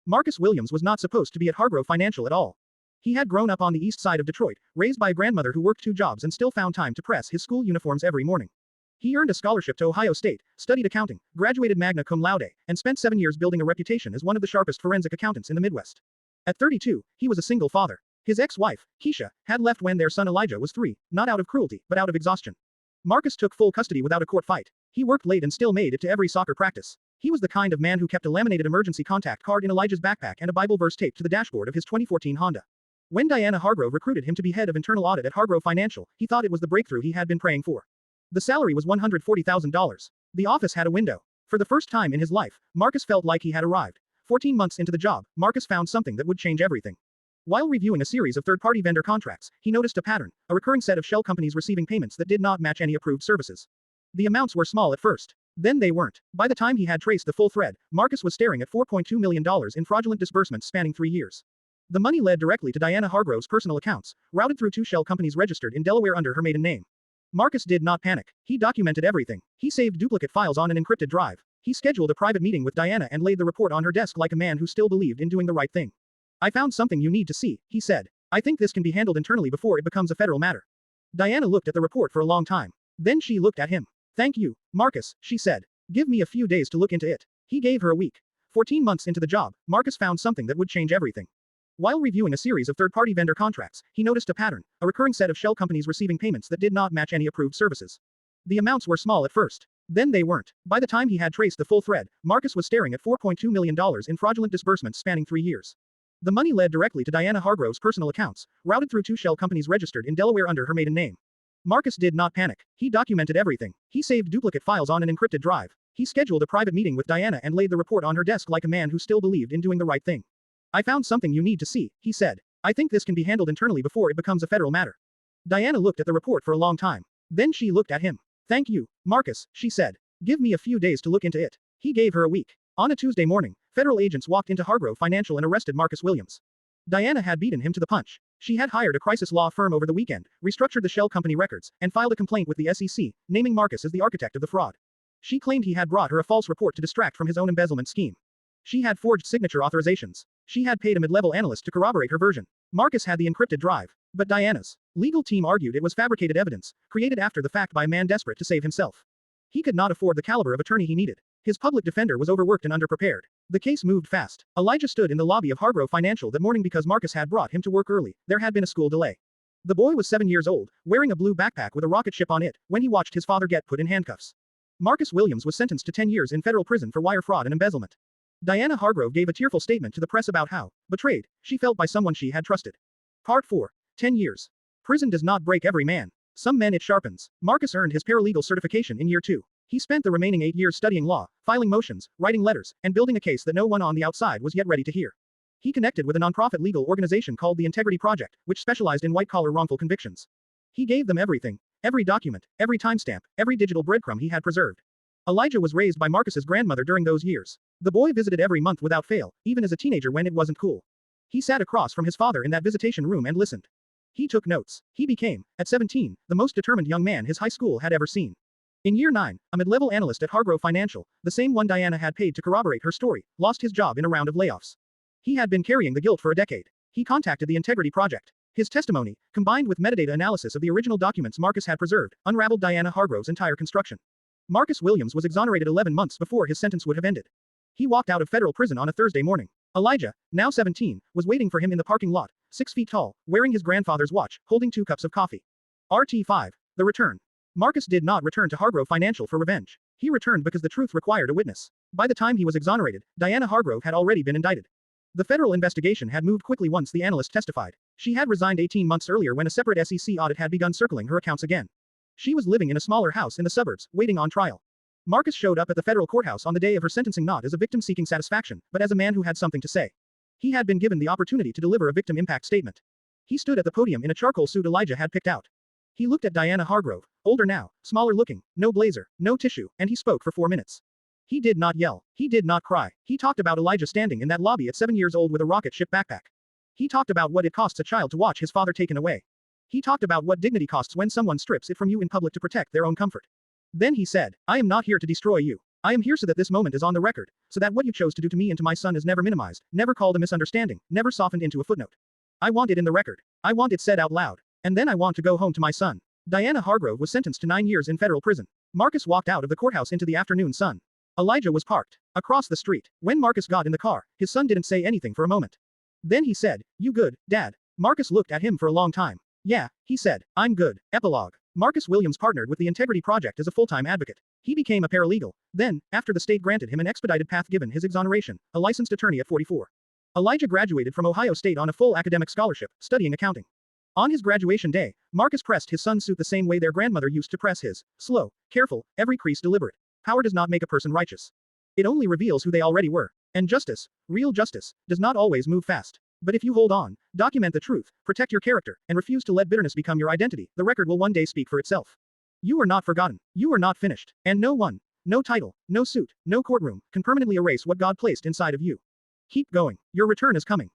Marcus Williams was not supposed to be at Hargrove Financial at all. He had grown up on the east side of Detroit, raised by a grandmother who worked 2 jobs and still found time to press his school uniforms every morning. He earned a scholarship to Ohio State, studied accounting, graduated magna cum laude, and spent 7 years building a reputation as one of the sharpest forensic accountants in the Midwest. At 32, he was a single father. His ex-wife, Keisha, had left when their son Elijah was 3, not out of cruelty, but out of exhaustion. Marcus took full custody without a court fight. He worked late and still made it to every soccer practice. He was the kind of man who kept a laminated emergency contact card in Elijah's backpack and a Bible verse taped to the dashboard of his 2014 Honda. When Diana Hargrove recruited him to be head of internal audit at Hargrove Financial, he thought it was the breakthrough he had been praying for. The salary was $140,000. The office had a window. For the first time in his life, Marcus felt like he had arrived. 14 months into the job, Marcus found something that would change everything. While reviewing a series of third-party vendor contracts, he noticed a pattern, a recurring set of shell companies receiving payments that did not match any approved services. The amounts were small at first. Then they weren't. By the time he had traced the full thread, Marcus was staring at $4.2 million in fraudulent disbursements spanning 3 years. The money led directly to Diana Hargrove's personal accounts, routed through 2 shell companies registered in Delaware under her maiden name. Marcus did not panic. He documented everything. He saved duplicate files on an encrypted drive. He scheduled a private meeting with Diana and laid the report on her desk like a man who still believed in doing the right thing. "I found something you need to see," he said. "I think this can be handled internally before it becomes a federal matter." Diana looked at the report for a long time. Then she looked at him. "Thank you, Marcus," she said. "Give me a few days to look into it." He gave her a week. 14 months into the job, Marcus found something that would change everything. While reviewing a series of third-party vendor contracts, he noticed a pattern, a recurring set of shell companies receiving payments that did not match any approved services. The amounts were small at first. Then they weren't. By the time he had traced the full thread, Marcus was staring at $4.2 million in fraudulent disbursements spanning 3 years. The money led directly to Diana Hargrove's personal accounts, routed through 2 shell companies registered in Delaware under her maiden name. Marcus did not panic. He documented everything. He saved duplicate files on an encrypted drive. He scheduled a private meeting with Diana and laid the report on her desk like a man who still believed in doing the right thing. "I found something you need to see," he said. "I think this can be handled internally before it becomes a federal matter." Diana looked at the report for a long time. Then she looked at him. "Thank you, Marcus," she said. "Give me a few days to look into it." He gave her a week. On a Tuesday morning, federal agents walked into Hargrove Financial and arrested Marcus Williams. Diana had beaten him to the punch. She had hired a crisis law firm over the weekend, restructured the shell company records, and filed a complaint with the SEC, naming Marcus as the architect of the fraud. She claimed he had brought her a false report to distract from his own embezzlement scheme. She had forged signature authorizations. She had paid a mid-level analyst to corroborate her version. Marcus had the encrypted drive. But Diana's legal team argued it was fabricated evidence, created after the fact by a man desperate to save himself. He could not afford the caliber of attorney he needed. His public defender was overworked and underprepared. The case moved fast. Elijah stood in the lobby of Hargrove Financial that morning because Marcus had brought him to work early. There had been a school delay. The boy was 7 years old, wearing a blue backpack with a rocket ship on it, when he watched his father get put in handcuffs. Marcus Williams was sentenced to 10 years in federal prison for wire fraud and embezzlement. Diana Hargrove gave a tearful statement to the press about how betrayed she felt by someone she had trusted. Part 4. 10 years. Prison does not break every man. Some men it sharpens. Marcus earned his paralegal certification in year 2. He spent the remaining 8 years studying law, filing motions, writing letters, and building a case that no one on the outside was yet ready to hear. He connected with a nonprofit legal organization called the Integrity Project, which specialized in white-collar wrongful convictions. He gave them everything. Every document, every timestamp, every digital breadcrumb he had preserved. Elijah was raised by Marcus's grandmother during those years. The boy visited every month without fail, even as a teenager when it wasn't cool. He sat across from his father in that visitation room and listened. He took notes. He became, at 17, the most determined young man his high school had ever seen. In year 9, a mid-level analyst at Hargrove Financial, the same one Diana had paid to corroborate her story, lost his job in a round of layoffs. He had been carrying the guilt for a decade. He contacted the Integrity Project. His testimony, combined with metadata analysis of the original documents Marcus had preserved, unraveled Diana Hargrove's entire construction. Marcus Williams was exonerated 11 months before his sentence would have ended. He walked out of federal prison on a Thursday morning. Elijah, now 17, was waiting for him in the parking lot, 6 feet tall, wearing his grandfather's watch, holding 2 cups of coffee. RT5. The return. Marcus did not return to Hargrove Financial for revenge. He returned because the truth required a witness. By the time he was exonerated, Diana Hargrove had already been indicted. The federal investigation had moved quickly once the analyst testified. She had resigned 18 months earlier when a separate SEC audit had begun circling her accounts again. She was living in a smaller house in the suburbs, waiting on trial. Marcus showed up at the federal courthouse on the day of her sentencing not as a victim seeking satisfaction, but as a man who had something to say. He had been given the opportunity to deliver a victim impact statement. He stood at the podium in a charcoal suit Elijah had picked out. He looked at Diana Hargrove, older now, smaller looking, no blazer, no tissue, and he spoke for 4 minutes. He did not yell. He did not cry. He talked about Elijah standing in that lobby at 7 years old with a rocket ship backpack. He talked about what it costs a child to watch his father taken away. He talked about what dignity costs when someone strips it from you in public to protect their own comfort. Then he said, "I am not here to destroy you. I am here so that this moment is on the record, so that what you chose to do to me and to my son is never minimized, never called a misunderstanding, never softened into a footnote. I want it in the record. I want it said out loud. And then I want to go home to my son. Diana Hargrove was sentenced to 9 years in federal prison. Marcus walked out of the courthouse into the afternoon sun. Elijah was parked across the street. When Marcus got in the car, his son didn't say anything for a moment. Then he said, "You good, Dad?" Marcus looked at him for a long time. "Yeah," he said. "I'm good." Epilogue. Marcus Williams partnered with the Integrity Project as a full-time advocate. He became a paralegal. Then, after the state granted him an expedited path given his exoneration, a licensed attorney at 44. Elijah graduated from Ohio State on a full academic scholarship, studying accounting. On his graduation day, Marcus pressed his son's suit the same way their grandmother used to press his. Slow, careful, every crease deliberate. Power does not make a person righteous. It only reveals who they already were. And justice, real justice, does not always move fast. But if you hold on, document the truth, protect your character, and refuse to let bitterness become your identity, the record will one day speak for itself. You are not forgotten. You are not finished. And no one, no title, no suit, no courtroom, can permanently erase what God placed inside of you. Keep going. Your return is coming.